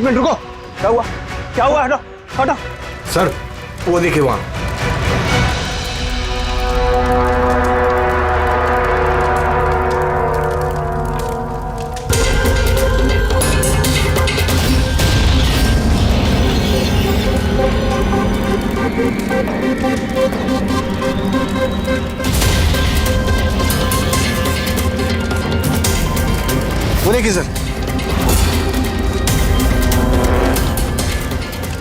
Minute रुको। क्या हुआ? क्या हुआ? हटो हटो। सर वो देखिए वहां। वो देखिए सर,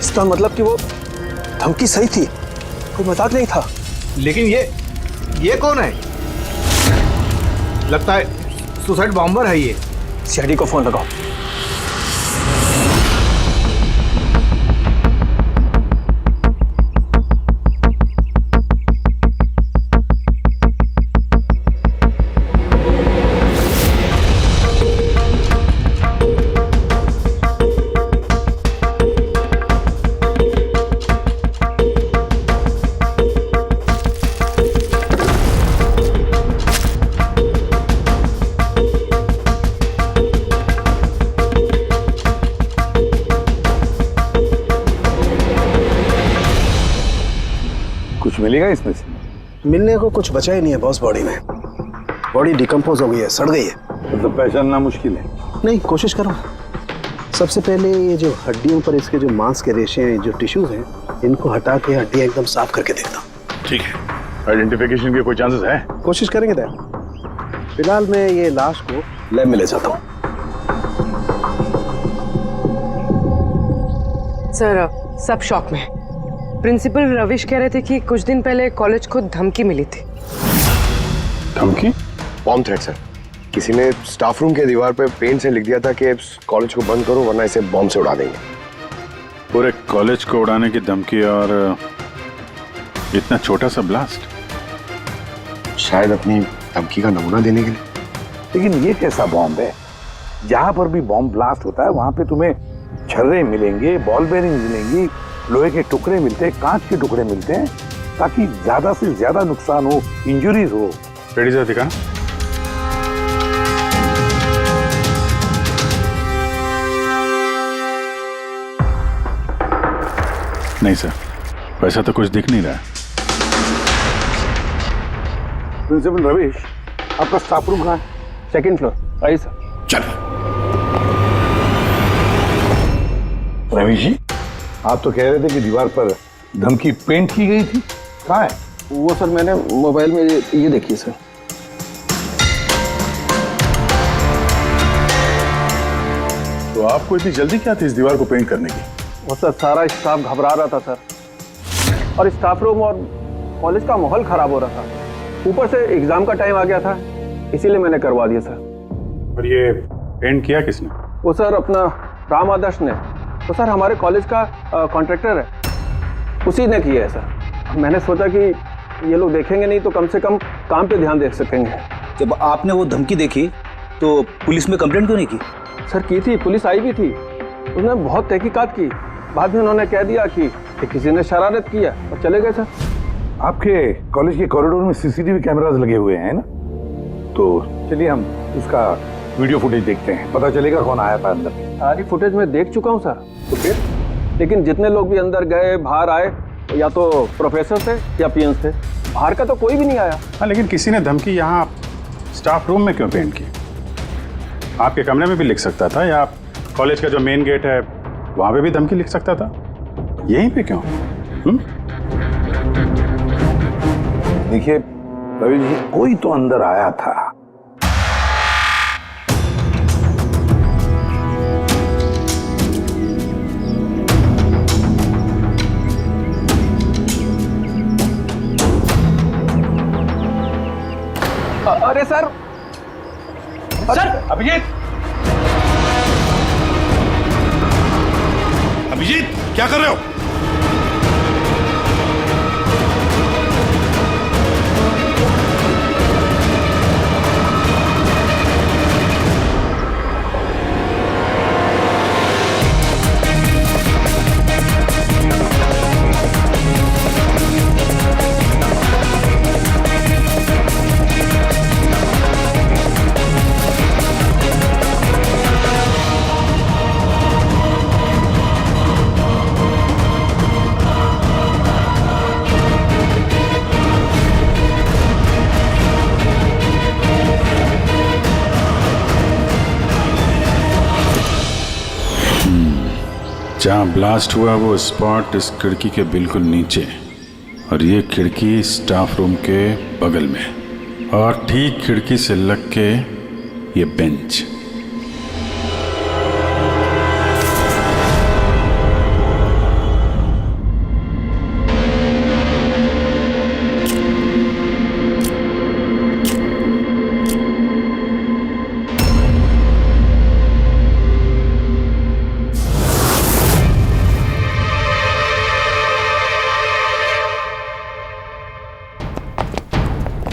इसका मतलब कि वो धमकी सही थी, कोई मजाक नहीं था। लेकिन ये कौन है? लगता है सुसाइड बॉम्बर है ये। सीआईडी को फोन लगाओ। कुछ मिलेगा इसमें से? मिलने को कुछ बचा ही नहीं है बॉस। बॉडी में बॉडी डिकम्पोज हो गई है, सड़ गई है। तो पहचानना मुश्किल है। नहीं, कोशिश करो। सबसे पहले ये जो हड्डियों पर इसके जो मांस के रेशे हैं, जो टिश्यूज हैं, इनको हटा के हड्डियां एकदम साफ करके देखता हूँ। ठीक है। आइडेंटिफिकेशन के कोई चांसेस है? कोशिश करेंगे दया। फिलहाल मैं ये लाश को लैब में ले जाता हूँ। सर सब शॉक में। प्रिंसिपल रविश कह रहे थे कि कुछ दिन पहले कॉलेज को धमकी मिली थी। धमकी? Bomb threat sir. किसी ने स्टाफ रूम के दीवार पे पेंट से लिख दिया था कि कॉलेज को बंद करो वरना इसे बॉम्ब से उड़ा देंगे। पूरे कॉलेज को उड़ाने की धमकी और इतना छोटा सा ब्लास्ट? शायद अपनी धमकी का नमूना देने के लिए। लेकिन ये कैसा बॉम्ब है? जहां पर भी बॉम्ब ब्लास्ट होता है वहां पे तुम्हें छर्रे मिलेंगे, बॉल बेरिंग मिलेंगी, लोहे के टुकड़े मिलते हैं, कांच के टुकड़े मिलते हैं, ताकि ज्यादा से ज्यादा नुकसान हो, इंजरीज हो। रेडी सर, दिखा। नहीं सर, वैसा तो कुछ दिख नहीं रहा। प्रिंसिपल रविश, आपका स्टाफ रूम कहाँ है? Second floor. आइए सर। चलो। रविश जी, आप तो कह रहे थे कि दीवार पर धमकी पेंट की गई थी, कहाँ है? वो सर मैंने मोबाइल में ये देखिए सर। तो आपको इतनी जल्दी क्या थी इस दीवार को पेंट करने की? वो सर सारा स्टाफ घबरा रहा था सर, और स्टाफ रूम और कॉलेज का माहौल खराब हो रहा था। ऊपर से एग्जाम का टाइम आ गया था, इसीलिए मैंने करवा दिया सर। और ये पेंट किया किसने? वो सर अपना राम आदर्श ने। तो सर हमारे कॉलेज का कॉन्ट्रैक्टर है, उसी ने किया है सर। मैंने सोचा कि ये लोग देखेंगे नहीं तो कम से कम काम पे ध्यान दे सकेंगे। जब आपने वो धमकी देखी तो पुलिस में कंप्लेंट क्यों नहीं की? सर की थी, पुलिस आई भी थी, उसने बहुत तहकीकात की। बाद में उन्होंने कह दिया कि किसी ने शरारत किया और चले गए सर। आपके कॉलेज के कॉरिडोर में सीसीटीवी कैमरास लगे हुए हैं ना? तो चलिए हम उसका वीडियो फुटेज देखते हैं, पता चलेगा कौन आया था अंदर। सारी फुटेज में देख चुका हूँ सर। तो फिर? लेकिन जितने लोग भी अंदर गए बाहर आए, या तो प्रोफेसर थे या पीएन थे, बाहर का तो कोई भी नहीं आया। हाँ, लेकिन किसी ने धमकी यहाँ स्टाफ रूम में क्यों पेंट की? आपके कमरे में भी लिख सकता था, या कॉलेज का जो मेन गेट है वहां पे भी धमकी लिख सकता था। यहीं पे क्यों? देखिए रवि जी, कोई तो अंदर आया था। अरे सर, सर अभिजीत, अभिजीत क्या कर रहे हो? जहाँ ब्लास्ट हुआ वो स्पॉट इस खिड़की के बिल्कुल नीचे, और ये खिड़की स्टाफ रूम के बगल में, और ठीक खिड़की से लग के ये बेंच।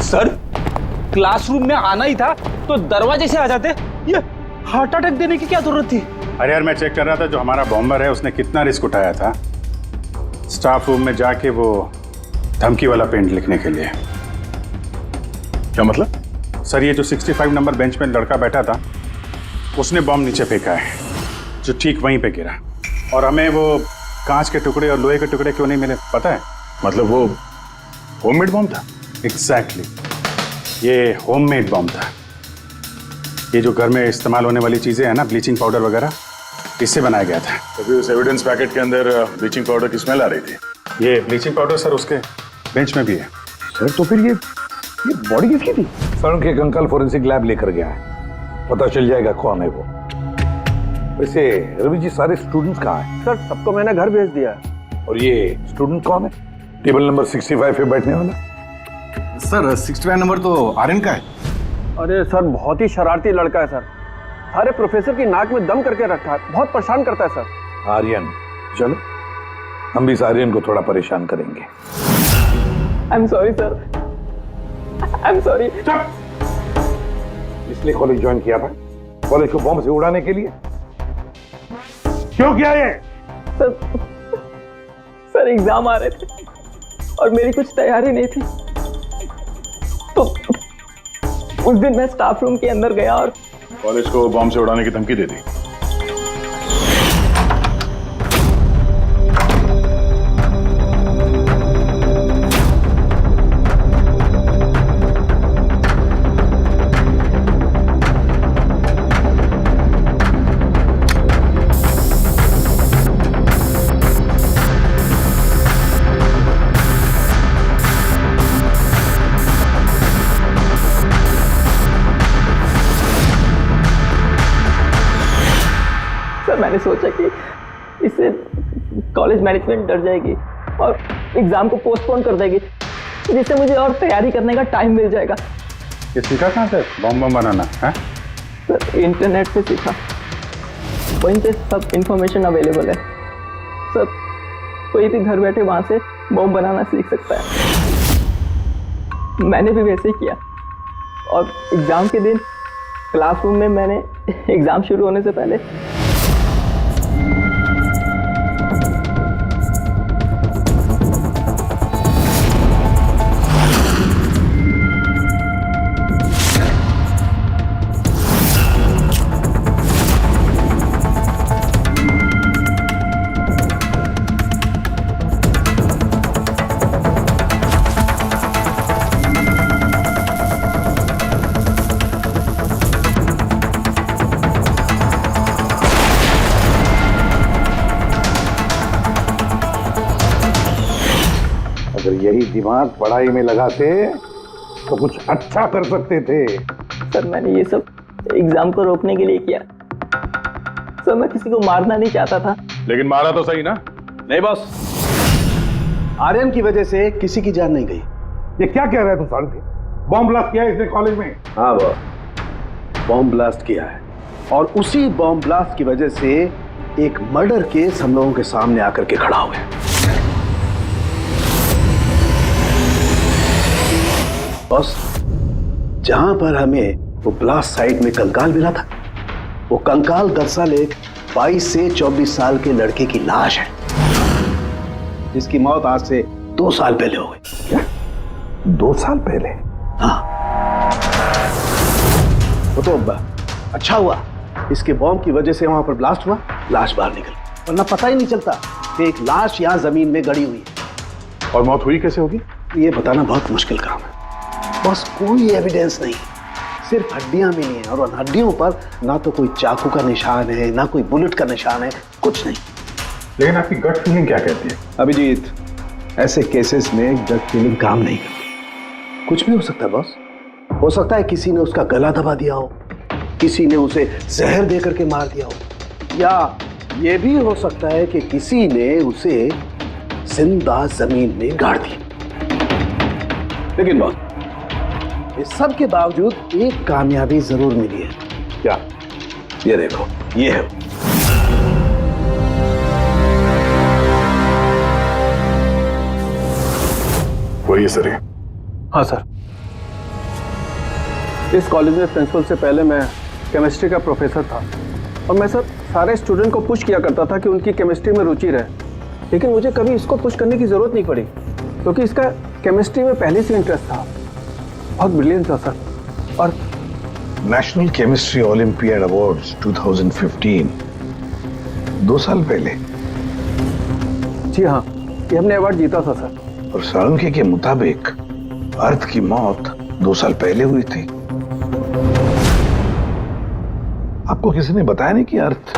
सर, क्लासरूम में आना ही था तो दरवाजे से आ जाते। ये हार्ट अटैक देने की क्या जरूरत थी? अरे यार, मैं चेक कर रहा था जो हमारा बॉम्बर है उसने कितना रिस्क उठाया था स्टाफ रूम में जाके वो धमकी वाला पेंट लिखने के लिए। क्या मतलब? सर, ये जो 65 नंबर बेंच में लड़का बैठा था उसने बॉम्ब नीचे फेंका है, जो ठीक वहीं पे गिरा। और हमें वो कांच के टुकड़े और लोहे के टुकड़े क्यों नहीं मिले पता है? मतलब वो होममेड बॉम्ब था? एग्जैक्टली, ये होममेड बॉम्ब था। ये जो घर में इस्तेमाल होने वाली चीजें हैं ना, ब्लीचिंग पाउडर वगैरह, इससे बनाया गया था। तभी उस एविडेंस पैकेट के अंदर ब्लीचिंग पाउडर की स्मेल आ रही थी। ये ब्लीचिंग पाउडर सर उसके बेंच में भी है। सर तो फिर ये बॉडी किसकी थी? सर उनके एक अंकल फोरेंसिक लैब लेकर गया है, पता चल जाएगा कौन है वो। वैसे रवि जी, सारे स्टूडेंट्स कहाँ हैं? सर सबको मैंने घर भेज दिया है। और ये स्टूडेंट कौन है? टेबल नंबर 65 पे बैठने वाला? सर 65 नंबर तो आर्यन का है। अरे सर, बहुत ही शरारती लड़का है सर। सारे प्रोफेसर की नाक में दम करके रखा है, बहुत परेशान करता है सर। आर्यन, चलो हम भी इस आर्यन को थोड़ा परेशान करेंगे। I am sorry sir, I am sorry. इसलिए कॉलेज ज्वाइन किया था? कॉलेज को बॉम्ब से उड़ाने के लिए? क्यों किया ये? सर एग्जाम आ रहे थे और मेरी कुछ तैयारी नहीं थी, तो उस दिन मैं स्टाफ रूम के अंदर गया और कॉलेज को बॉम्ब से उड़ाने की धमकी दे दी। मैंने सोचा कि इससे कॉलेज मैनेजमेंट डर जाएगी और एग्जाम को पोस्टपोन कर देगी, जिससे मुझे और तैयारी करने का टाइम मिल जाएगा। ये सीखा कहाँ से बॉम्ब बनाना है? सर इंटरनेट से सीखा, वहीं पे सब इंफॉर्मेशन अवेलेबल है। सर कोई भी घर बैठे वहां से बॉम्ब बनाना सीख सकता है। मैंने भी वैसे ही किया और एग्जाम के दिन क्लासरूम में मैंने एग्जाम शुरू होने से पहले अगर यही दिमाग पढ़ाई में लगाते तो कुछ अच्छा कर सकते थे। सर मैंने ये सब एग्जाम को रोकने के लिए किया। सर मैं किसी को मारना नहीं चाहता था। लेकिन मारा तो सही ना? नहीं बॉस, आर्यन की वजह से किसी की जान नहीं गई। ये क्या कह रहा है तू साढ़े? बॉम्ब ब्लास्ट किया है इसने कॉलेज में? हाँ बॉस, बॉम्ब ब्लास्ट किया है और उसी बॉम्ब ब्लास्ट की वजह से एक मर्डर केस हम लोगों के सामने आकर के खड़ा हुआ है। बॉस, जहां पर हमें वो ब्लास्ट साइट में कंकाल मिला था, वो कंकाल दरअसल एक 22 से 24 साल के लड़के की लाश है, जिसकी मौत आज से 2 साल पहले हो गई। क्या? 2 साल पहले? हाँ, वो तो अच्छा हुआ इसके बॉम्ब की वजह से वहां पर ब्लास्ट हुआ, लाश बाहर निकल, वरना पता ही नहीं चलता कि एक लाश यहां जमीन में गड़ी हुई है। और मौत हुई कैसे होगी? ये बताना बहुत मुश्किल काम है बस। कोई एविडेंस नहीं, सिर्फ हड्डियां मिली हैं और उन हड्डियों पर ना तो कोई चाकू का निशान है, ना कोई बुलेट का निशान है, कुछ नहीं। लेकिन आपकी गट फीलिंग क्या कहती है? अभिजीत, ऐसे केसेस में गट फीलिंग काम नहीं करती। कुछ भी हो सकता है बॉस। हो सकता है किसी ने उसका गला दबा दिया हो, किसी ने उसे जहर दे करके मार दिया हो, या ये भी हो सकता है कि किसी ने उसे जिंदा जमीन में गाड़ दिया। लेकिन बॉस, इस सब के बावजूद एक कामयाबी जरूर मिली है। क्या? ये देखो, ये है। वही सर है। हाँ सर, इस कॉलेज में प्रिंसिपल से पहले मैं केमिस्ट्री का प्रोफेसर था और मैं सर सारे स्टूडेंट को पुश किया करता था कि उनकी केमिस्ट्री में रुचि रहे, लेकिन मुझे कभी इसको पुश करने की ज़रूरत नहीं पड़ी क्योंकि इसका केमिस्ट्री में पहले से इंटरेस्ट था। बहुत ब्रिलियंट था सर। और नेशनल केमिस्ट्री ओलंपियाड अवार्ड्स 2015, 2 साल पहले। जी हाँ, ये हमने अवार्ड जीता था सर। और साळुंखे के मुताबिक अर्थ की मौत 2 साल पहले हुई थी। आपको किसी ने बताया नहीं कि अर्थ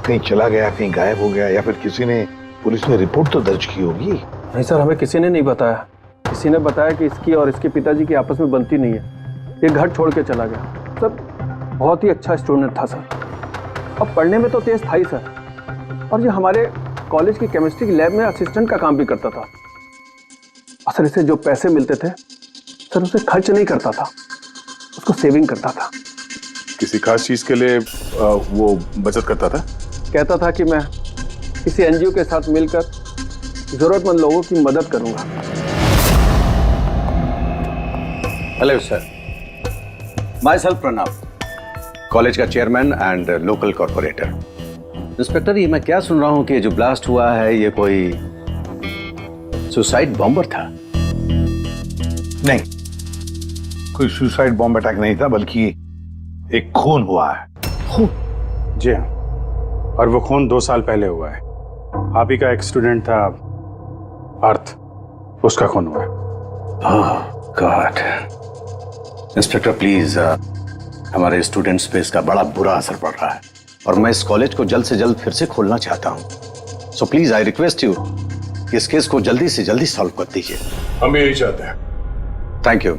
कहीं चला गया, कहीं गायब हो गया, या फिर किसी ने पुलिस में रिपोर्ट तो दर्ज की होगी? नहीं सर, हमें किसी ने नहीं बताया। किसी ने बताया कि इसकी और इसके पिताजी की आपस में बनती नहीं है, ये घर छोड़ के चला गया। सर बहुत ही अच्छा स्टूडेंट था सर, और पढ़ने में तो तेज था ही सर, और ये हमारे कॉलेज की केमिस्ट्री की लैब में असिस्टेंट का काम भी करता था। और सर इसे जो पैसे मिलते थे सर उसे खर्च नहीं करता था, उसको सेविंग करता था। किसी खास चीज के लिए वो बचत करता था? कहता था कि मैं किसी एनजीओ के साथ मिलकर जरूरतमंद लोगों की मदद करूंगा। Hello sir, myself Pranav, college का chairman and local corporator. Inspector, ये मैं क्या सुन रहा हूँ कि जो ब्लास्ट हुआ है ये कोई सुसाइड बॉम्बर था? नहीं, कोई सुसाइड बॉम्ब अटैक नहीं था, बल्कि एक खून हुआ है। खून? जी हाँ, और वो खून 2 साल पहले हुआ है। आप ही का एक स्टूडेंट था अर्थ, उसका खून हुआ है। गॉड। इंस्पेक्टर प्लीज, हमारे स्टूडेंट्स पे इसका बड़ा बुरा असर पड़ रहा है और मैं इस कॉलेज को जल्द से जल्द फिर से खोलना चाहता हूँ। So please I request you कि इस केस को जल्दी से जल्दी सॉल्व कर दीजिए। हम यही चाहते हैं। Thank you.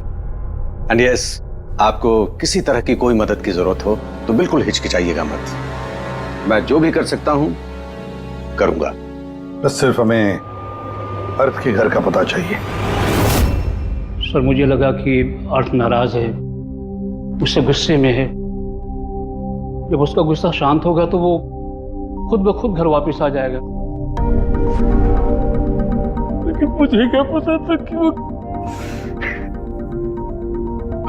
एंड यस, आपको किसी तरह की कोई मदद की जरूरत हो तो बिल्कुल हिचकिचाइएगा मत। मैं जो भी कर सकता हूं करूंगा। बस सिर्फ हमें अर्थ के घर का पता चाहिए। सर मुझे लगा कि अर्थ नाराज है, उससे गुस्से में है। जब उसका गुस्सा शांत होगा तो वो खुद ब खुद घर वापस आ जाएगा। लेकिन मुझे क्या पता था कि वो...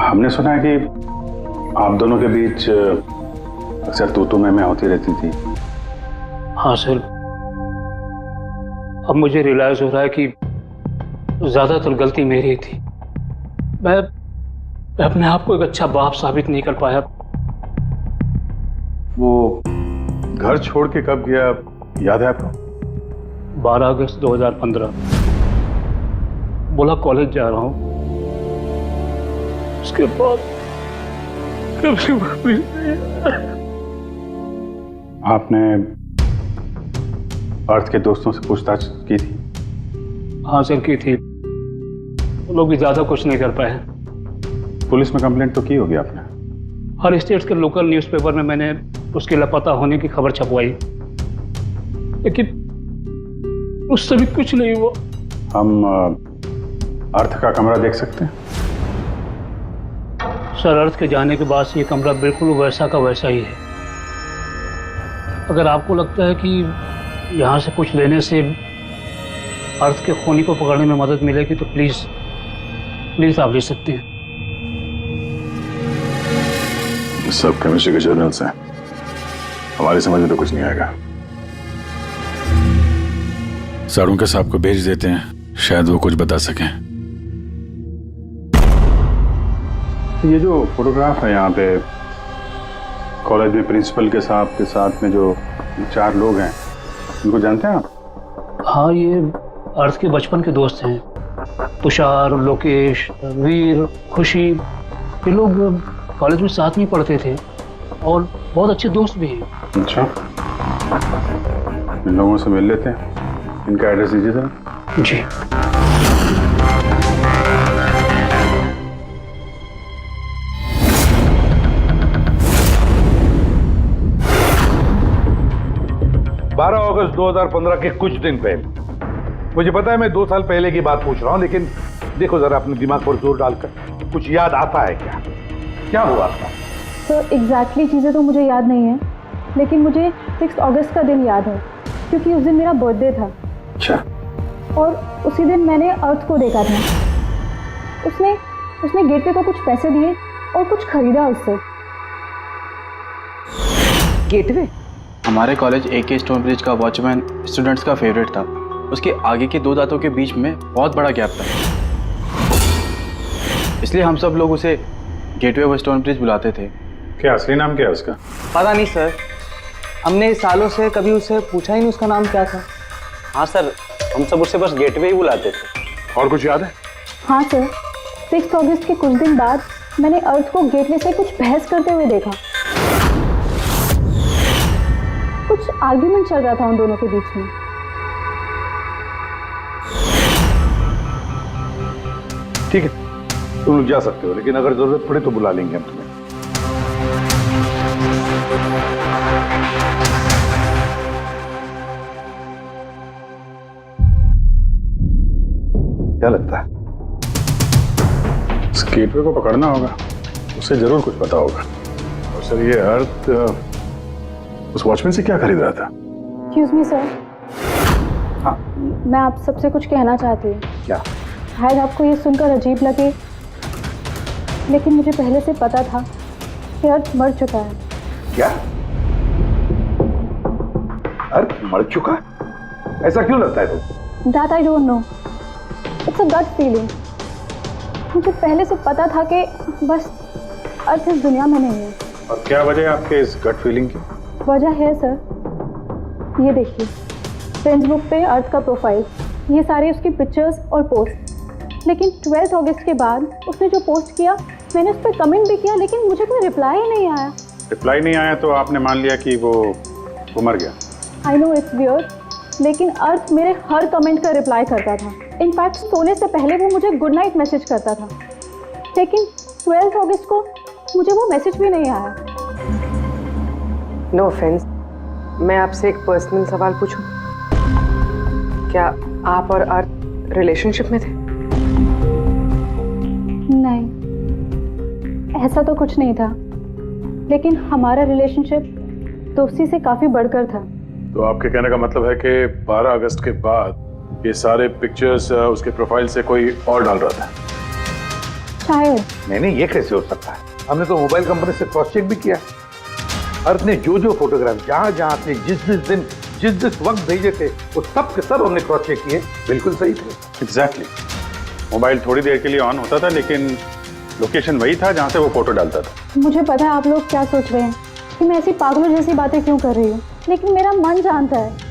हमने सुना है कि आप दोनों के बीच अक्सर तू मैं होती रहती थी। हाँ सर, अब मुझे रियलाइज हो रहा है कि ज्यादातर गलती मेरी थी। मैं अपने आप को एक अच्छा बाप साबित नहीं कर पाया। वो घर छोड़ के कब गया याद है आपको? 12 अगस्त 2015। बोला कॉलेज जा रहा हूँ, उसके बाद कभी वापस नहीं। आपने अर्थ के दोस्तों से पूछताछ की थी? हाँ सर, की थी। वो लोग भी ज्यादा कुछ नहीं कर पाए। पुलिस में कंप्लेंट तो की होगी आपने? हर स्टेट्स के लोकल न्यूज़पेपर में मैंने उसके लापता होने की खबर छपवाई, लेकिन उससे भी कुछ नहीं हुआ। हम अर्थ का कमरा देख सकते हैं? सर, अर्थ के जाने के बाद से ये कमरा बिल्कुल वैसा का वैसा ही है। अगर आपको लगता है कि यहाँ से कुछ लेने से अर्थ के खूनी को पकड़ने में मदद मिलेगी तो प्लीज आप ले सकते हैं। सब केमिस्ट्री के जर्नल्स हैं, हमारी समझ में तो कुछ नहीं आएगा। साळुंखे साहब को भेज देते हैं, शायद वो कुछ बता सकें। ये जो फोटोग्राफ है यहाँ पे कॉलेज में प्रिंसिपल के साहब के साथ में जो 4 लोग हैं, उनको जानते हैं आप? हाँ, ये अर्थ के बचपन के दोस्त हैं। तुषार, लोकेश, वीर, खुशी, ये लोग कॉलेज में साथ में पढ़ते थे और बहुत अच्छे दोस्त भी हैं। अच्छा। इन लोगों से मिल लेते हैं। इनका एड्रेस दीजिए जरा। जी। अगस्त 2015 के कुछ दिन पहले, मुझे पता है मैं 2 साल पहले की बात पूछ रहा हूं, लेकिन देखो जरा अपने दिमाग पर जोर डालकर, कुछ याद आता है क्या? क्या हुआ था? सर एग्जैक्टली चीज़ें तो मुझे याद नहीं है, लेकिन मुझे 6 अगस्त का दिन याद है क्योंकि उस दिन मेरा बर्थडे था। अच्छा। और उसी दिन मैंने अर्थ को देखा था। उसने गेटवे को कुछ पैसे दिए और कुछ खरीदा उससे। गेटवे? हमारे कॉलेज AK स्टोन ब्रिज का वॉचमैन स्टूडेंट्स का फेवरेट था। उसके आगे के 2 दांतों के बीच में बहुत बड़ा गैप था, इसलिए हम सब लोग उसे गेटवे ऑफ स्टोन ब्रिज बुलाते थे। क्या असली नाम क्या है उसका? पता नहीं सर, हमने सालों से कभी उससे पूछा ही नहीं उसका नाम क्या था। हाँ सर, हम सब उससे बस गेटवे ही बुलाते थे। और कुछ याद है? हाँ सर, 6 अगस्त के कुछ दिन बाद मैंने अर्थ को गेटवे से कुछ बहस करते हुए देखा। कुछ आर्ग्यूमेंट चल रहा था उन दोनों के बीच में। ठीक है, तुम लोग जा सकते हो, लेकिन अगर जरूरत पड़े तो बुला लेंगे हम तुम्हें। क्या लगता है? इस गेटवे को पकड़ना होगा, उसे जरूर कुछ पता होगा। और सर ये अर्थ उस वॉचमैन से क्या खरीद रहा था? एक्सक्यूज मी सर, मैं आप सबसे कुछ कहना चाहती हूँ। क्या? शायद आपको ये सुनकर अजीब लगे, लेकिन मुझे पहले से पता था कि अर्थ मर चुका है। क्या? अर्थ मर चुका? ऐसा क्यों लगता है तुम? That I don't know. It's a gut feeling. मुझे पहले से पता था कि बस अर्थ इस दुनिया में नहीं है। और क्या वजह है आपके इस गट फीलिंग की? वजह है सर, ये देखिए फ्रेंड्स बुक पे अर्थ का प्रोफाइल, ये सारे उसकी पिक्चर्स और पोस्ट। लेकिन 12 अगस्त के बाद उसने जो पोस्ट किया, मैंने उस पर कमेंट भी किया, लेकिन मुझे कोई रिप्लाई ही नहीं आया। रिप्लाई नहीं आया तो आपने मान लिया कि वो मर गया? आई नो इट्स वियर्ड, लेकिन अर्थ मेरे हर कमेंट का रिप्लाई करता था। इनफैक्ट सोने से पहले वो मुझे गुड नाइट मैसेज करता था, लेकिन 12 अगस्त को मुझे वो मैसेज भी नहीं आया। नो ऑफेंस, मैं आपसे एक पर्सनल सवाल पूछूं? क्या आप और अर्थ रिलेशनशिप में थे? नहीं, ऐसा तो कुछ नहीं था, लेकिन हमारा रिलेशनशिप दोस्ती से काफी बढ़कर था। तो आपके कहने का मतलब है कि 12 अगस्त के बाद ये सारे पिक्चर्स उसके प्रोफाइल से कोई और डाल रहा था? शायद। नहीं, ये कैसे हो सकता है? हमने तो मोबाइल कंपनी से क्रॉस चेक भी किया। अर्थ ने जो फोटोग्राफ जहां थे, जिस दिन जिस वक्त भेजे थे, वो सब के सब हमने क्रॉस चेक किए, बिल्कुल सही थे। एग्जैक्टली। मोबाइल थोड़ी देर के लिए ऑन होता था, लेकिन लोकेशन वही था जहां से वो फोटो डालता था। मुझे पता है आप लोग क्या सोच रहे हैं कि मैं ऐसी पागलों जैसी बातें क्यों कर रही हूँ, लेकिन मेरा मन जानता है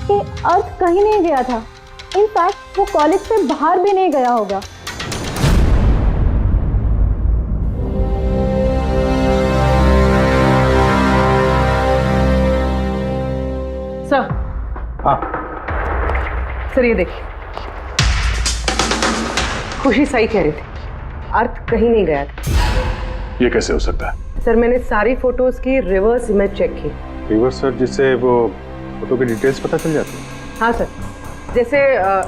कि अर्थ कहीं नहीं गया था। इनफैक्ट वो कॉलेज से बाहर भी नहीं गया होगा। सर। हाँ सर, ये देखिए, खुशी सही कह रही थी, अर्थ कहीं नहीं गया था। ये कैसे हो सकता है? सर, मैंने सारी फोटोज की रिवर्स इमेज चेक की। रिवर्स सर, जिससे वो फोटो की डिटेल्स पता चल जाती है? हाँ सर, जैसे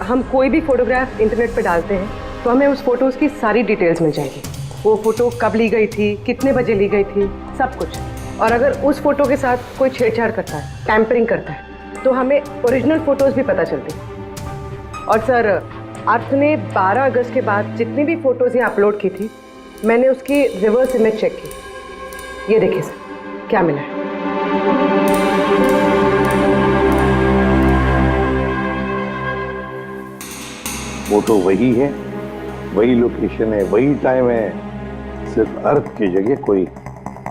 हम कोई भी फोटोग्राफ इंटरनेट पे डालते हैं तो हमें उस फोटोज की सारी डिटेल्स मिल जाएगी। वो फोटो कब ली गई थी, कितने बजे ली गई थी, सब कुछ। और अगर उस फोटो के साथ कोई छेड़छाड़ करता है, टैम्परिंग करता है, तो हमें ओरिजिनल फोटोज भी पता चलती हैं। और सर, अर्थ ने 12 अगस्त के बाद जितनी भी फोटोज यहाँ अपलोड की थी, मैंने उसकी रिवर्स इमेज चेक की। ये देखिए सर, क्या मिला है। फोटो वही है, वही लोकेशन है, वही टाइम है, सिर्फ अर्थ की जगह कोई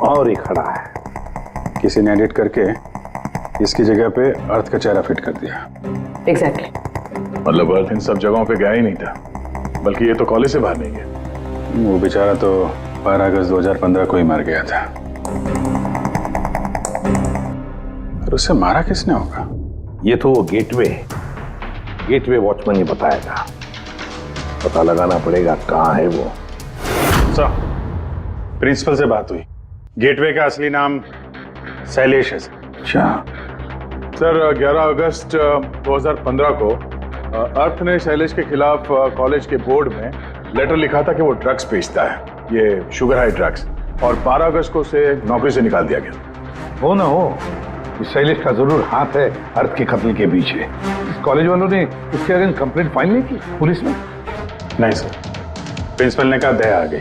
और ही खड़ा है। किसी ने एडिट करके इसकी जगह पे अर्थ का चेहरा फिट कर दिया। एग्जैक्टली। मतलब अर्थ इन सब जगहों पे गया ही नहीं था, बल्कि ये तो कॉलेज से बाहर नहीं गया। वो बेचारा तो 12 अगस्त 2015 को ही मर गया था। और उसे मारा किसने होगा? ये तो गेटवे वॉचमैन ही बताएगा। पता लगाना पड़ेगा कहाँ है वो। सर, प्रिंसिपल से बात हुई। गेटवे का असली नाम शैलेश है सर। अच्छा, सर 11 अगस्त 2015 को अर्थ ने शैलेश के खिलाफ कॉलेज के बोर्ड में लेटर लिखा था कि वो ड्रग्स बेचता है, ये शुगर हाई ड्रग्स, और 12 अगस्त को उसे नौकरी से निकाल दिया गया। हो ना हो, इस शैलेश का जरूर हाथ है अर्थ के कत्ल के पीछे। इस कॉलेज वालों ने उसके अगेंस्ट कंप्लेंट फाइल नहीं की पुलिस में? नहीं सर, प्रिंसिपल ने कहा दया आ गई,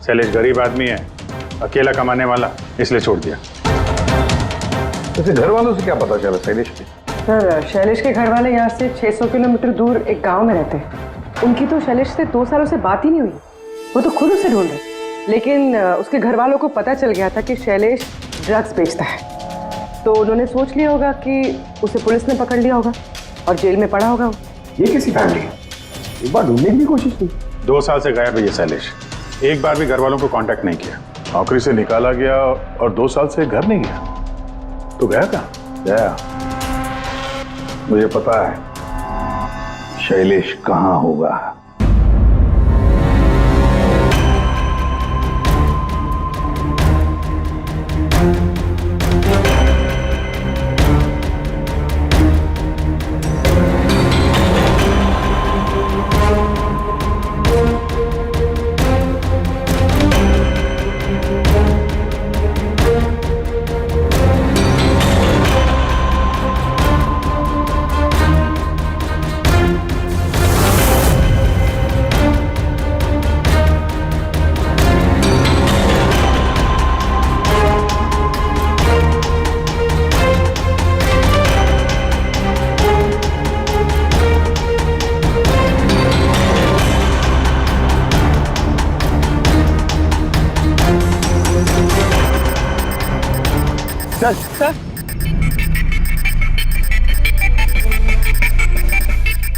शैलेश गरीब आदमी है, अकेला कमाने वाला, इसलिए छोड़ दिया। वैसे घर वालों से क्या पता चला शैलेश के? सर शैलेश के घर वाले यहाँ से 600 किलोमीटर दूर एक गांव में रहते हैं। उनकी तो शैलेश से 2 सालों से बात ही नहीं हुई। वो तो खुद उसे ढूंढ रहे, लेकिन उसके घर वालों को पता चल गया था कि शैलेश ड्रग्स बेचता है, तो उन्होंने सोच लिया होगा कि उसे पुलिस ने पकड़ लिया होगा और जेल में पड़ा होगा। ये कैसी फैमिली? एक बार ढूंढने की कोशिश की। 2 साल से गायब है ये शैलेश, एक बार भी घर वालों को कांटेक्ट नहीं किया। नौकरी से निकाला गया और 2 साल से घर नहीं गया, तो गया कहाँ? गया, मुझे पता है शैलेश कहाँ होगा।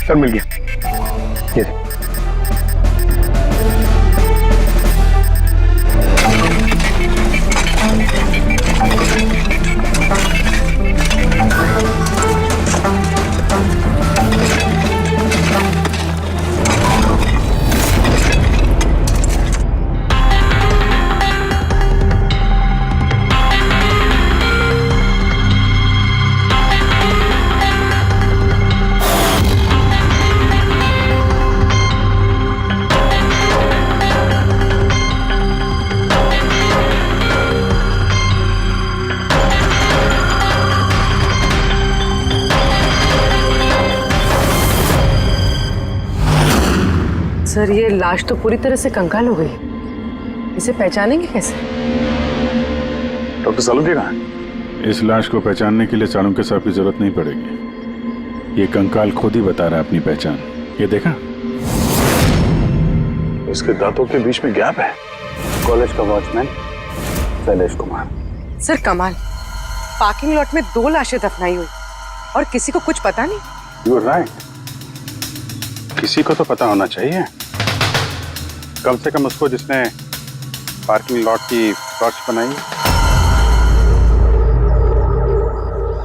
सर मिल गया। ये सर ये लाश तो पूरी तरह से कंकाल हो गई, इसे पहचानेंगे कैसे? डॉक्टर सालुंके कहाँ है? इस लाश को पहचानने के लिए सालुंके साहब की जरूरत नहीं पड़ेगी, ये कंकाल खुद ही बता रहा है अपनी पहचान। ये देखा, इसके दांतों के बीच में गैप है। कॉलेज का वॉचमैन शैलेश कुमार। सर कमाल, पार्किंग लॉट में 2 लाशें दफनाई हुई और किसी को कुछ पता नहीं। यू आर राइट, किसी को तो पता होना चाहिए, कम से कम उसको जिसने पार्किंग लॉट की टॉर्च बनाई।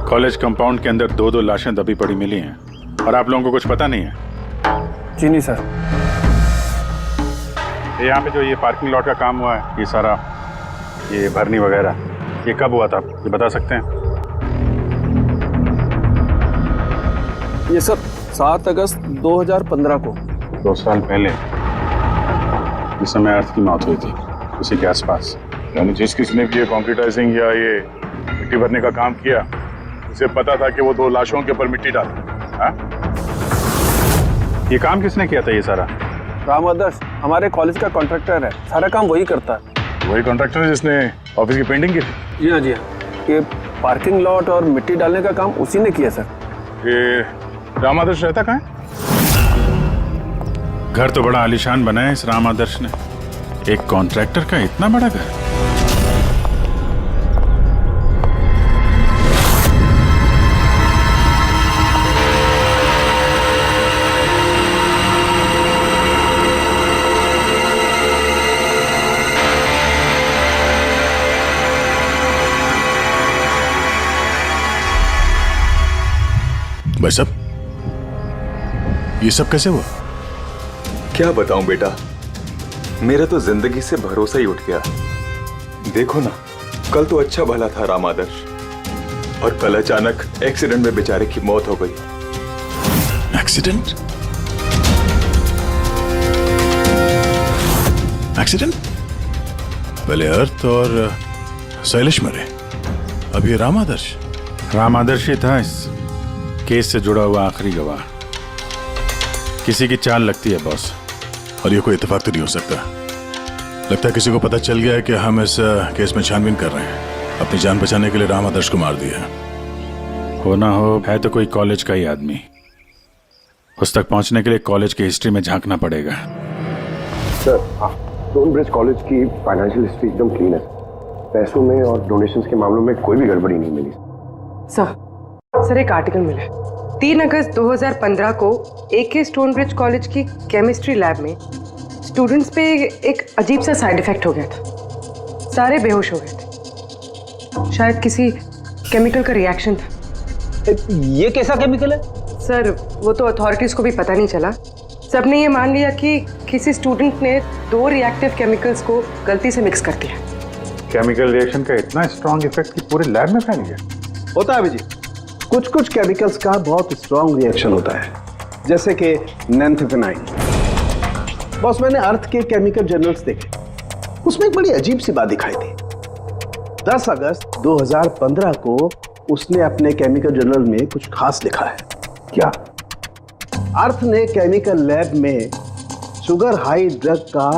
कॉलेज कंपाउंड के अंदर 2-2 लाशें दबी पड़ी मिली हैं और आप लोगों को कुछ पता नहीं है? जी नहीं सर। यहाँ पे जो ये पार्किंग लॉट का काम हुआ है, ये सारा ये भरनी वगैरह, ये कब हुआ था ये बता सकते हैं? ये सर 7 अगस्त 2015 को। 2 साल पहले, जिस समय अर्थ की मौत हुई थी, उसी के आसपास। यानी जिस किसने भी ये कॉन्क्रीटाइजिंग या ये मिट्टी भरने का काम किया, उसे पता था कि वो 2 लाशों के ऊपर मिट्टी डाले। ये काम किसने किया था ये सारा? राम आदर्श हमारे कॉलेज का कॉन्ट्रैक्टर है, सारा काम वही करता है। वही कॉन्ट्रैक्टर है जिसने ऑफिस की पेंटिंग की थी? जी हाँ जी हाँ, ये पार्किंग लॉट और मिट्टी डालने का काम उसी ने किया सर। ये राम आदर्श रहता कहाँ है? घर तो बड़ा आलीशान बनाया इस राम आदर्श ने, एक कॉन्ट्रैक्टर का इतना बड़ा घर। भाई साहब, ये सब कैसे हुआ? क्या बताऊं बेटा, मेरा तो जिंदगी से भरोसा ही उठ गया। देखो ना, कल तो अच्छा भला था राम आदर्श, और कल अचानक एक्सीडेंट में बेचारे की मौत हो गई। एक्सीडेंट? एक्सीडेंट? पहले अर्थ और शैलेश मरे, अब ये राम आदर्श। राम आदर्श ही था इस केस से जुड़ा हुआ आखिरी गवाह। किसी की चाल लगती है बॉस। और ये कोई इत्तेफाक तो नहीं हो सकता। लगता है किसी को पता चल गया है कि हम इस केस में छानबीन कर रहे हैं। अपनी जान बचाने के लिए राम आदर्श को मार दिया। हो ना हो, है तो कोई कॉलेज का ही आदमी। उस तक पहुंचने के लिए कॉलेज की हिस्ट्री में झांकना पड़ेगा। सर, स्टोनब्रिज कॉलेज की फाइनेंशियल हिस्ट्री एकदम क्लीन है। पैसों में और डोनेशंस के मामलों में कोई भी गड़बड़ी नहीं मिली। सर एक आर्टिकल मिला है। 3 अगस्त 2015 को AK स्टोनब्रिज कॉलेज की केमिस्ट्री लैब में स्टूडेंट्स पे एक अजीब सा साइड इफेक्ट हो गया था। सारे बेहोश हो गए थे। शायद किसी केमिकल का रिएक्शन था। ये कैसा केमिकल है? सर वो तो अथॉरिटीज को भी पता नहीं चला। सबने ये मान लिया कि किसी स्टूडेंट ने 2 रिएक्टिव केमिकल्स को गलती से मिक्स कर दिया। केमिकल रिएक्शन का इतना स्ट्रॉन्ग इफेक्ट कि पूरे लैब में फैल गया। होता है अभिजीत, कुछ कुछ केमिकल्स का बहुत स्ट्रॉन्ग रिएक्शन होता है, जैसे कि नैंथेफेनाइन। बॉस, मैंने अर्थ के केमिकल जर्नल्स देखे, उसमें एक बड़ी अजीब सी बात दिखाई थी। 10 अगस्त 2015 को उसने अपने केमिकल जर्नल में कुछ खास लिखा है। क्या? अर्थ ने केमिकल लैब में शुगर हाई ड्रग का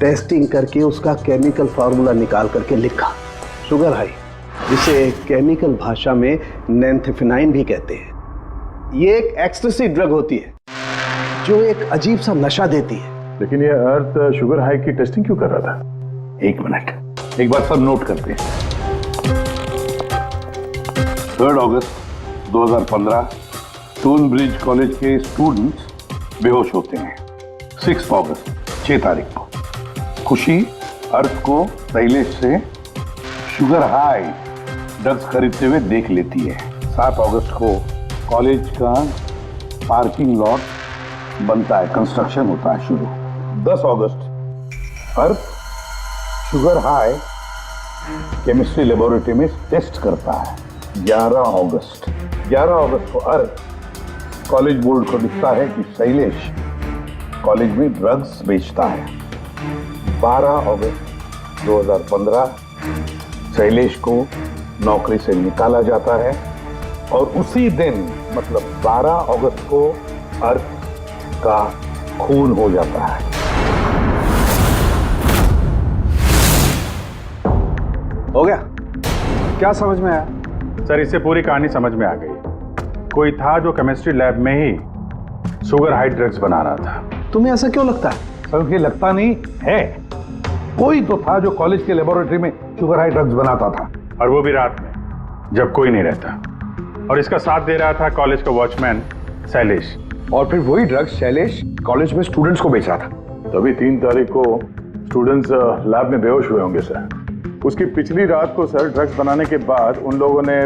टेस्टिंग करके उसका केमिकल फार्मूला निकाल करके लिखा। शुगर हाई, जिसे केमिकल भाषा में नैंथेफेनाइन भी कहते हैं। ये एक एक्सटेसी ड्रग होती है जो एक अजीब सा नशा देती है। लेकिन ये अर्थ शुगर हाई की टेस्टिंग क्यों कर रहा था? 1 मिनट, एक बात सब नोट करते हैं। 3 अगस्त 2015 स्टोनब्रिज कॉलेज के स्टूडेंट्स बेहोश होते हैं। 6 अगस्त 6 तारीख को खुशी अर्थ को शैलेश से शुगर हाई ड्रग्स खरीदते हुए देख लेती है। 7 अगस्त को कॉलेज का पार्किंग लॉट बनता है, कंस्ट्रक्शन होता है शुरू। 10 अगस्त अर्थ शुगर हाई केमिस्ट्री लेबोरेटरी में टेस्ट करता है। 11 अगस्त को अर्थ कॉलेज बोर्ड को दिखता है कि शैलेश कॉलेज में ड्रग्स बेचता है। 12 अगस्त 2015 शैलेश को नौकरी से निकाला जाता है और उसी दिन मतलब 12 अगस्त को अर्थ का खून हो जाता है। हो गया? क्या समझ में आया? सर, इससे पूरी कहानी समझ में आ गई। कोई था जो केमिस्ट्री लैब में ही शुगर हाई ड्रग्स बना रहा था। तुम्हें ऐसा क्यों लगता है? सर, ये लगता नहीं है, कोई तो था जो कॉलेज के लेबोरेटरी में शुगर हाई ड्रग्स बनाता था, और वो भी रात में जब कोई नहीं रहता। और इसका साथ दे रहा था कॉलेज का वॉचमैन शैलेश। और फिर वही ड्रग्स शैलेश कॉलेज में स्टूडेंट्स को बेच रहा था। तभी 3 तारीख को स्टूडेंट्स लैब में बेहोश हुए होंगे सर। उसकी पिछली रात को सर ड्रग्स बनाने के बाद उन लोगों ने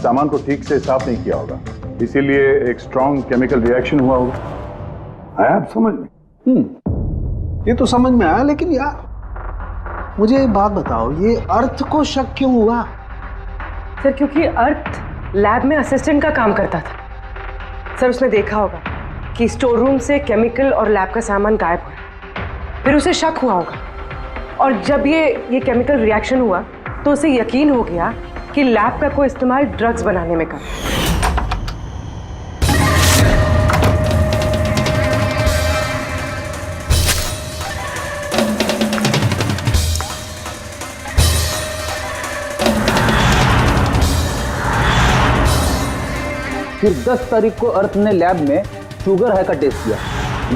सामान को ठीक से साफ नहीं किया होगा, इसीलिए एक स्ट्रॉन्ग केमिकल रिएक्शन हुआ होगा। आया आप समझ में? ये तो समझ में आया, लेकिन यार मुझे एक बात बताओ, ये अर्थ को शक क्यों हुआ? सर क्योंकि अर्थ लैब में असिस्टेंट का काम करता था। सर उसने देखा होगा कि स्टोर रूम से केमिकल और लैब का सामान गायब हुआ, फिर उसे शक हुआ होगा, और जब ये केमिकल रिएक्शन हुआ तो उसे यकीन हो गया कि लैब का कोई इस्तेमाल ड्रग्स बनाने में कर। फिर 10 तारीख को अर्थ ने लैब में शुगर हाई का टेस्ट किया,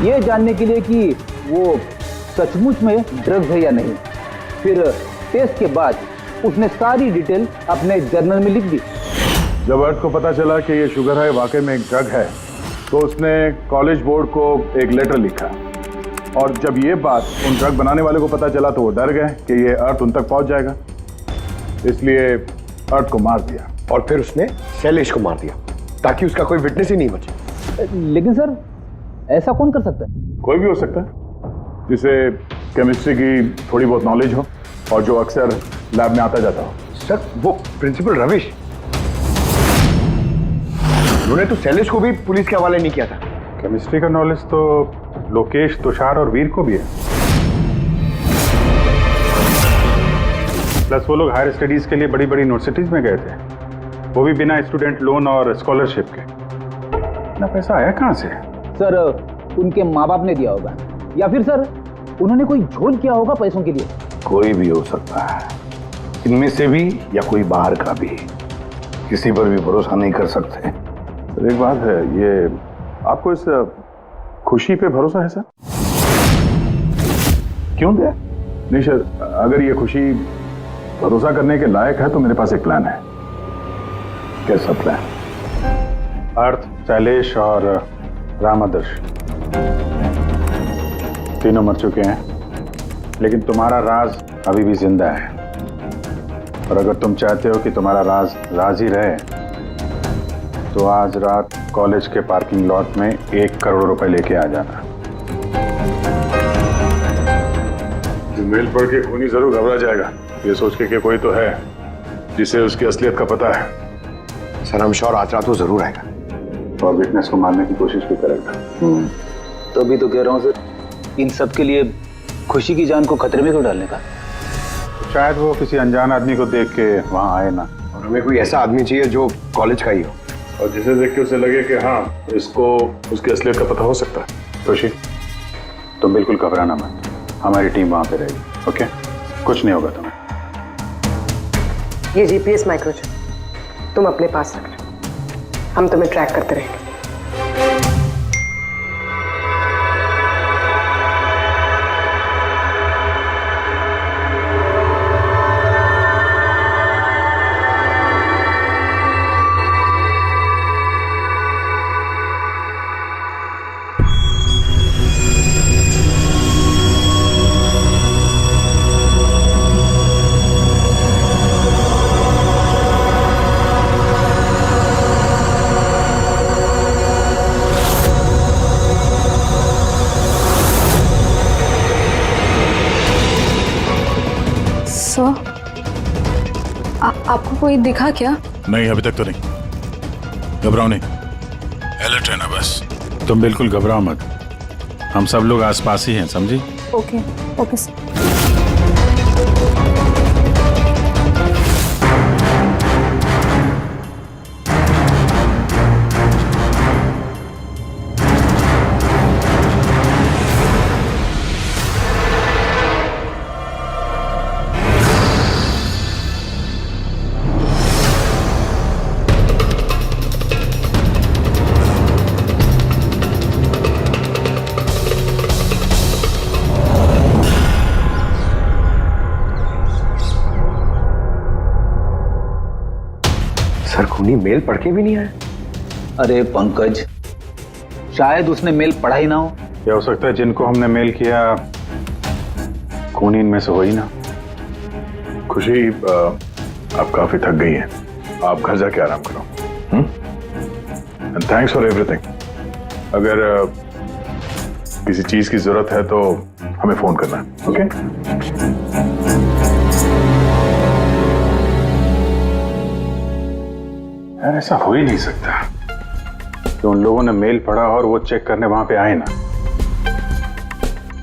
ये जानने के लिए कि वो सचमुच में ड्रग्स है या नहीं। फिर टेस्ट के बाद उसने सारी डिटेल अपने जर्नल में लिख दी। जब अर्थ को पता चला कि ये शुगर हाई वाकई में एक ड्रग है, तो उसने कॉलेज बोर्ड को एक लेटर लिखा, और जब ये बात उन ड्रग बनाने वाले को पता चला तो वो डर गए कि ये अर्थ उन तक पहुंच जाएगा, इसलिए अर्थ को मार दिया। और फिर उसने शैलेश को मार दिया। ताकि उसका कोई विटनेस ही नहीं बचे। लेकिन सर ऐसा कौन कर सकता है? कोई भी हो सकता है जिसे केमिस्ट्री की थोड़ी बहुत नॉलेज हो और जो अक्सर लैब में आता जाता हो। सर वो प्रिंसिपल रविश, उन्होंने तो शैलेश को भी पुलिस के हवाले नहीं किया था। केमिस्ट्री का नॉलेज तो लोकेश, तुषार और वीर को भी है। प्लस वो लोग हायर स्टडीज के लिए बड़ी बड़ी यूनिवर्सिटीज में गए थे, वो भी बिना स्टूडेंट लोन और स्कॉलरशिप के। इतना पैसा आया कहाँ से? सर उनके माँ बाप ने दिया होगा, या फिर सर उन्होंने कोई झोल किया होगा पैसों के लिए। कोई भी हो सकता है, इनमें से भी या कोई बाहर का भी। किसी पर भी भरोसा नहीं कर सकते। सर एक बात है, ये आपको इस खुशी पे भरोसा है सर? क्यों दे? नहीं सर, अगर ये खुशी भरोसा करने के लायक है तो मेरे पास एक प्लान है। कैसा प्लान? अर्थ, शैलेश और राम आदर्श तीनों मर चुके हैं, लेकिन तुम्हारा राज अभी भी जिंदा है। और अगर तुम चाहते हो कि तुम्हारा राज राज ही रहे, तो आज रात कॉलेज के पार्किंग लॉट में 1 करोड़ रुपए लेके आ जाना। जो मेल पढ़ के खूनी जरूर घबरा जाएगा, ये सोच के कि कोई तो है जिसे उसकी असलियत का पता है। सर हम श्योर आज रात तो जरूर आएगा और विटनेस को मारने की कोशिश भी करेगा। तो अभी तो कह रहा हूँ सर, इन सब के लिए खुशी की जान को खतरे में क्यों डालने का? शायद वो किसी अनजान आदमी को देख के वहां आए ना। और हमें कोई ऐसा आदमी चाहिए जो कॉलेज का ही हो और जिसे देख के उसे लगे कि हाँ, इसको उसकी असलियत का पता हो सकता है। खुशी, तुम बिल्कुल घबराना मत, हमारी टीम वहां पे रहेगी। ओके, कुछ नहीं होगा तुम्हें। ये जीपीएस माइक्रोचिप तुम अपने पास रखना, हम तुम्हें ट्रैक करते रहेंगे। आपको कोई दिखा क्या? नहीं, अभी तक तो नहीं। घबराओ नहीं, अलर्ट रहना बस। तुम बिल्कुल घबराओ मत, हम सब लोग आसपास ही हैं, समझी? Okay okay sir. सर खूनी मेल पढ़ के भी नहीं आया। अरे पंकज, शायद उसने मेल पढ़ा ही ना हो। क्या हो सकता है जिनको हमने मेल किया खूनी इनमें से हो ही ना। खुशी, आप काफी थक गई हैं, आप घर जाके आराम करो। And thanks for everything. अगर किसी चीज की जरूरत है तो हमें फोन करना, ओके? यार ऐसा हो ही नहीं सकता कि उन लोगों ने मेल पढ़ा और वो चेक करने वहां पे आए ना।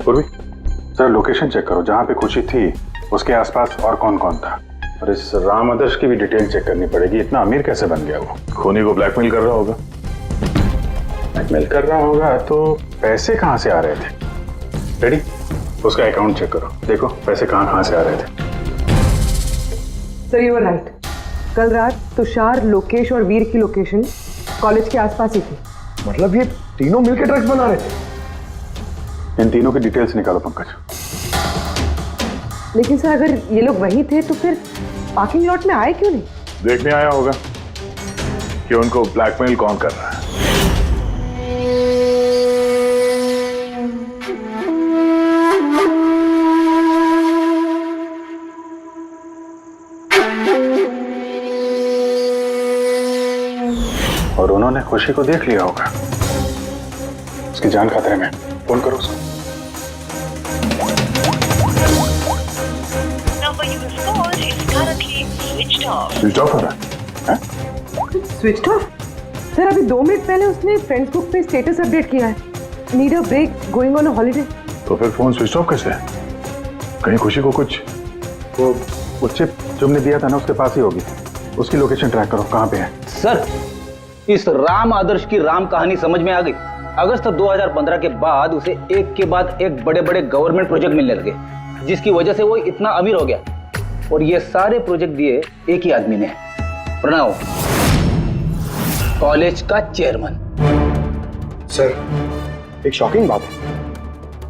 पूर्वी, सर लोकेशन चेक करो, जहां पे खुशी थी उसके आसपास और कौन कौन था। और इस राम आदर्श की भी डिटेल चेक करनी पड़ेगी। इतना अमीर कैसे बन गया वो? खूनी को ब्लैकमेल कर रहा होगा। ब्लैकमेल कर रहा होगा तो पैसे कहां से आ रहे थे? रेडी, उसका अकाउंट चेक करो, देखो पैसे कहां से आ रहे थे। सर यू आर राइट, कल रात तुषार, लोकेश और वीर की लोकेशन कॉलेज के आसपास ही थी। मतलब ये तीनों मिलकर ड्रग्स बना रहे थे? इन तीनों की डिटेल्स निकालो पंकज। लेकिन सर अगर ये लोग वही थे तो फिर पार्किंग लॉट में आए क्यों नहीं? देखने आया होगा कि उनको ब्लैकमेल कौन कर रहा है। और उन्होंने खुशी को देख लिया होगा। उसकी जान खतरे में। फोन करो उसको। स्विच ऑफ हो रहा है? Switch off? सर अभी 2 मिनट पहले उसने फ्रेंड्स बुक पे स्टेटस अपडेट किया है, need a break, going on a holiday. तो फिर फोन स्विच ऑफ कैसे है? कहीं खुशी को कुछ? वो चिप जो हमने दिया था ना उसके पास ही होगी। उसकी लोकेशन ट्रैक करो, कहाँ पे है। सर, इस राम आदर्श की राम कहानी समझ में आ गई। अगस्त 2015 के बाद उसे एक के बाद एक बड़े बड़े गवर्नमेंट प्रोजेक्ट मिलने लगे, जिसकी वजह से वो इतना अमीर हो गया। और ये सारे प्रोजेक्ट दिए एक ही आदमी ने, प्रणव, कॉलेज का चेयरमैन। सर एक शॉकिंग बात है,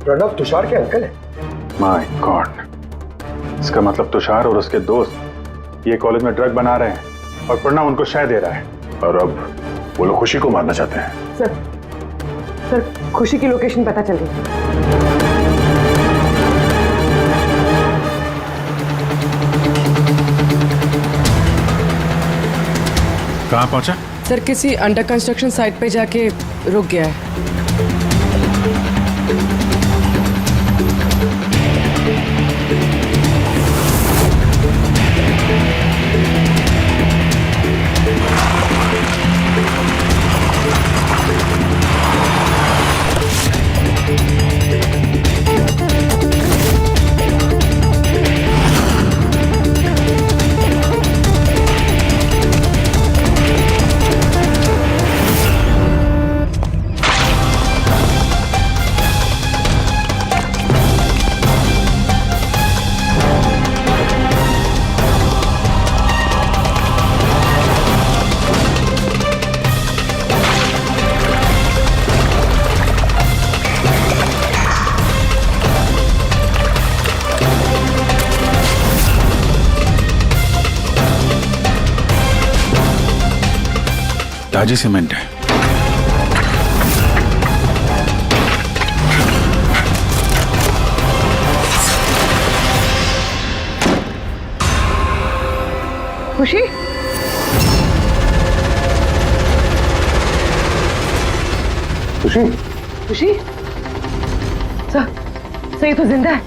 प्रणव तुषार के अंकल है। माय गॉड, इसका मतलब तुषार और उसके दोस्त ये कॉलेज में ड्रग बना रहे हैं और प्रणव उनको शय दे रहा है। और अब वो लोग खुशी को मारना चाहते हैं। सर खुशी की लोकेशन पता चल गई। कहाँ पहुंचा? सर किसी अंडर कंस्ट्रक्शन साइट पे जाके रुक गया है। ताजी सीमेंट है। खुशी? खुशी? खुशी? सर ये तो जिंदा है।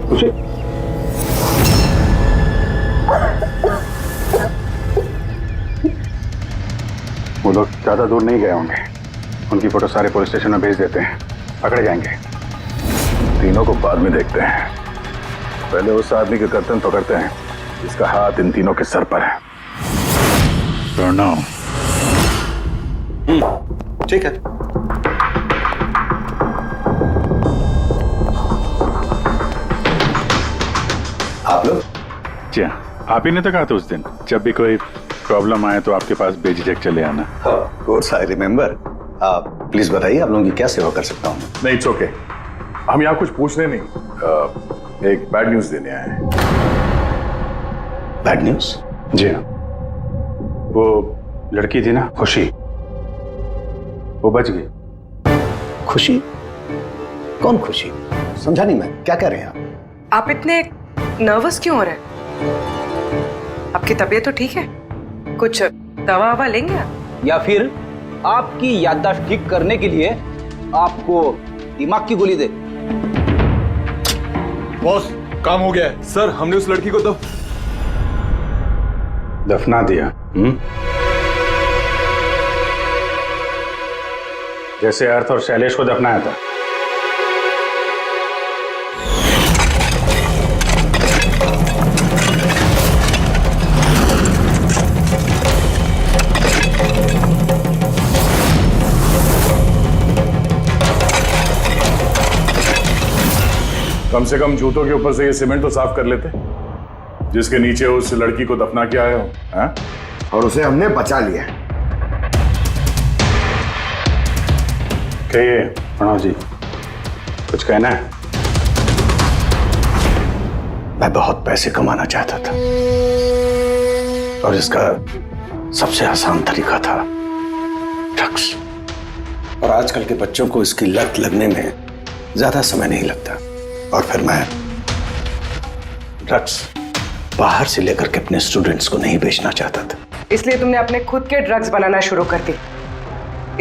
खुशी? वो लोग ज्यादा दूर नहीं गए होंगे। उनकी फोटो सारे पुलिस स्टेशन में भेज देते हैं, पकड़े जाएंगे। तीनों को बाद में देखते हैं, पहले उस आदमी के गर्दन पकड़ते हैं जिसका हाथ इन तीनों के सर पर है। प्रणव। ठीक है। आप लोग? जी हाँ, आप ही ने तो कहा था उस दिन, जब भी कोई प्रॉब्लम आए तो आपके पास बेझिझक चले आना। Of course I remember. आप प्लीज बताइए, आप लोगों की क्या सेवा कर सकता हूँ? नहीं, इट्स ओके। हम यहाँ कुछ पूछने नहीं, एक बैड न्यूज देने आए हैं। Bad news? जी हाँ, वो लड़की थी ना खुशी, वो बच गई। खुशी? कौन खुशी? समझा नहीं मैं, क्या कह रहे हैं आप इतने नर्वस क्यों हो रहे हैं? आपकी तबीयत तो ठीक है? कुछ दवा ववा लेंगे आप? या फिर आपकी याददाश्त ठीक करने के लिए आपको दिमाग की गोली दे? बॉस, काम हो गया है। सर, हमने उस लड़की को दफना दिया। जैसे अर्थ और शैलेश को दफनाया था। कम से कम जूतों के ऊपर से ये सीमेंट तो साफ कर लेते, जिसके नीचे उस लड़की को दफना किया है। हाँ? और उसे हमने बचा लिया। कहिए प्रणव जी, कुछ कहना है? मैं बहुत पैसे कमाना चाहता था और इसका सबसे आसान तरीका था ड्रग्स। और आजकल के बच्चों को इसकी लत लगने में ज्यादा समय नहीं लगता। और फिर मैं ड्रग्स बाहर से लेकर के अपने स्टूडेंट्स को नहीं बेचना चाहता था। इसलिए तुमने अपने खुद के ड्रग्स बनाना शुरू कर दी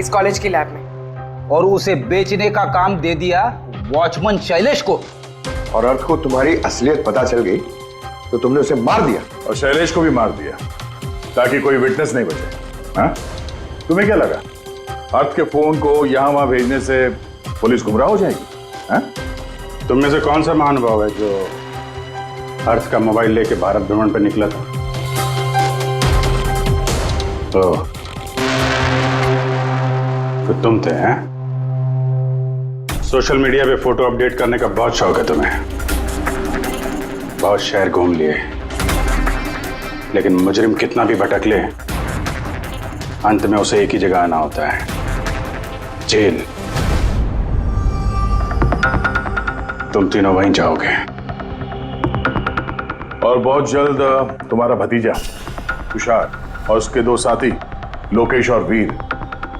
इस कॉलेज की लैब में, और उसे बेचने का काम दे दिया वॉचमैन शैलेश को। और अर्थ को तुम्हारी असलियत पता चल गई तो तुमने उसे मार दिया। और शैलेश को भी मार दिया ताकि कोई विटनेस नहीं बचे। हाँ? तुम्हें क्या लगा अर्थ के फोन को यहां वहां भेजने से पुलिस गुमराह हो जाएगी? हाँ? तुम में से कौन सा महानुभाव है जो अर्थ का मोबाइल लेके भारत भ्रमण पर निकला था? तो तुम थे, हैं? सोशल मीडिया पे फोटो अपडेट करने का बहुत शौक है तुम्हें। बहुत शहर घूम लिए, लेकिन मुजरिम कितना भी भटक ले, अंत में उसे एक ही जगह आना होता है, जेल। तुम तीनों वहीं जाओगे। और बहुत जल्द तुम्हारा भतीजा तुषार और उसके दो साथी लोकेश और वीर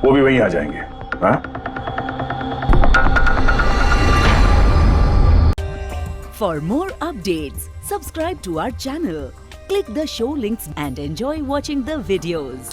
वो भी वहीं आ जाएंगे। हाँ? For more updates, subscribe to our channel, click the show links and enjoy watching the videos.